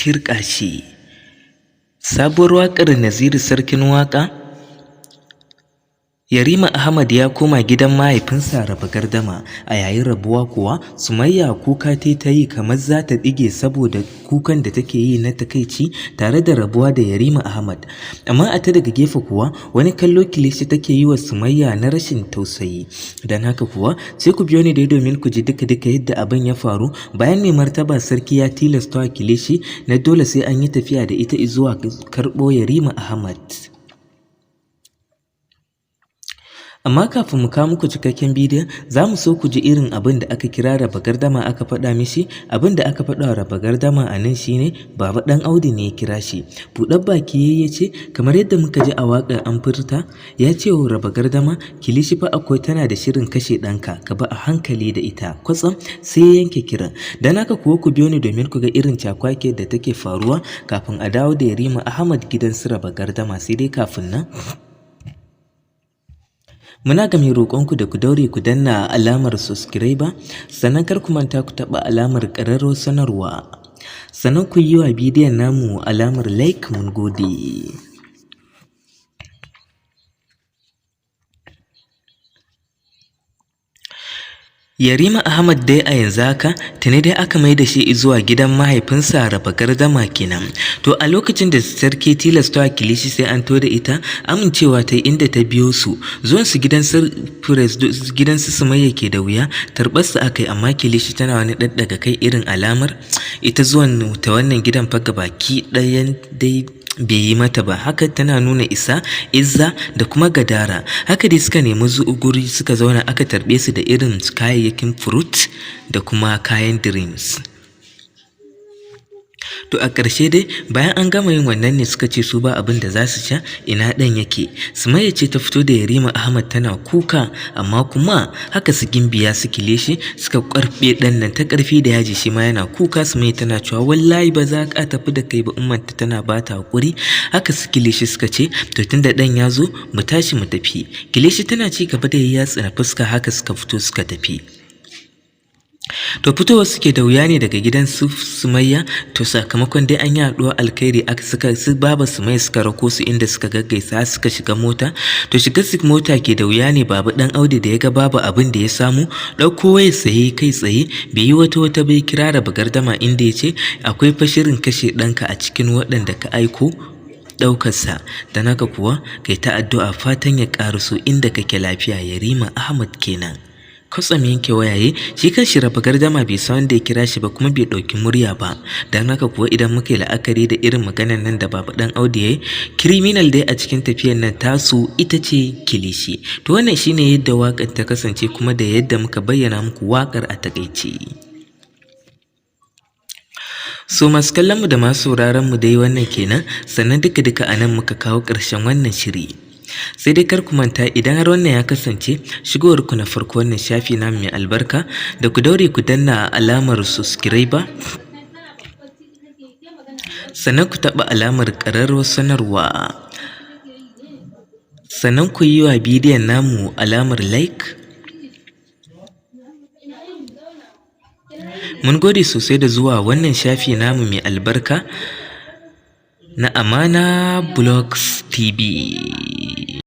tirƙa shi. Sabuwar waƙar Naziru Sarkin Waƙa. Yarima Ahmad ya koma gidan mahaifinsa raba gardama. A yayin rabuwa kuwa Sumayya kuka ta yi kamar za ta ɗige saboda kukan da take yi na takaici tare da rabuwa da Yarima Ahmad. Amma a ta daga gefe kuwa wani kallo Kilishi take yi wa Sumayya na rashin tausayi. Don haka kuwa sai ku biyo ni dai domin ku ji duka yadda abin ya faru bayan mai martaba sarki ya tilasta wa Kilishi na dole sai an yi tafiya da ita zuwa karɓo Yarima Ahmad. Amma kafin mu kawo muku cikakken bidiyon za mu so ku ji irin abin da aka kira raba gardama aka faɗa mishi. Abin da aka faɗa wa raba gardama a nan shine Baba Ɗan Audu ne ya kira shi. Buɗar baki ya ce kamar yadda muka ji a waƙar an furta, ya ce wa raba gardama Kilishi fa akwai tana da shirin kashe ɗanka, ka ba a hankali da ita. Kwatsam sai ya yanke kiran. Dan haka kuwa ku biyo ni domin ku ga irin cakwake da take faruwa kafin a dawo da Yarima Ahmad gidan su raba gardama. Sai dai kafin nan muna ga mai roƙonku da ku daure ku danna alamar subscribe, sannan kar ku manta ku taɓa alamar ƙararrawar sanarwa, sannan ku yi wa bidiyon namu alamar like. Mun gode. Yarima Ahmad dai a yanzu haka tuni dai aka mai da shi zuwa gidan mahaifinsa raba gardama kenan. To a lokacin da sarki tilasta Kilishi sai an to da ita, amincewa ta inda ta biyo su. Zuwan su gidan su Sumayya ke da wuya, tarbar su akai, amma Kilishi tana wani daddaga kai irin alamar ita zuwan ta wannan gidan fa gabaki ɗayan dai bai yi mata ba. Haka tana nuna isa, izza da kuma gadara. Haka dai suka nemi guri suka zauna aka tarbe su da irin kayayyakin fruit da kuma kayan drinks. To a ƙarshe dai bayan an gama yin wannan ne suka ce su ba abin da za su sha, ina ɗan yake. Sumayya ce ta fito da Yarima Ahmad tana kuka, amma kuma haka su Gimbiya su Kilishi suka ƙarfe ɗan nan ta ƙarfi da yaji, shi ma yana kuka. Sumayya tana cewa wallahi ba za ka tafi da kai ba, ummanta tana ba ta haƙuri. Haka su Kilishi suka ce to tunda ɗan ya zo mu tashi mu tafi. Kilishi tana ci gaba da yatsa na fuska, haka suka fito suka tafi. To fitowa suke da wuya ne daga gidan su Sumayya. To sakamakon dai an yi haɗuwar alkhairi aka suka su baba Sumayya suka rako su inda suka gaggaisa suka shiga mota. To shiga su mota ke da wuya ne Baba Ɗan Audu da ya ga babu abin da ya samu ɗauko waya saye kai tsaye, bai yi wata bai kira raba gardama inda ya ce akwai fashirin kashe ɗanka a cikin waɗanda ka aiko ɗaukarsa. Da naka kuwa kai ta addu'a fatan ya ƙaruso inda kake lafiya. Yarima Ahmad kenan. Kwatsam yanke wayaye, shi kan shi raba gardama bai san wanda ya kira shi ba kuma bai ɗauki murya ba. Don haka kuwa idan muka yi la'akari da irin maganan nan da Baba Ɗan Audu ya yi, criminal dai a cikin tafiyar nan tasu ita ce Kilishi. To wannan shine yadda waƙar ta kasance kuma da yadda muka bayyana muku waƙar a taƙaice. So masu kallon mu da masu sauraron mu dai wannan kenan, sannan duka a nan muka kawo ƙarshen wannan shiri. Sai dai kar ku manta idan har wannan ya kasance shigowar ku na farko wannan shafi namu mai albarka, da ku daure ku danna alamar subscribe, sannan ku taɓa alamar ƙararrawar sanarwa, sannan ku yi wa bidiyon namu alamar like. Mun gode sosai da zuwa wannan shafi namu mai albarka na Amana Blogs TV.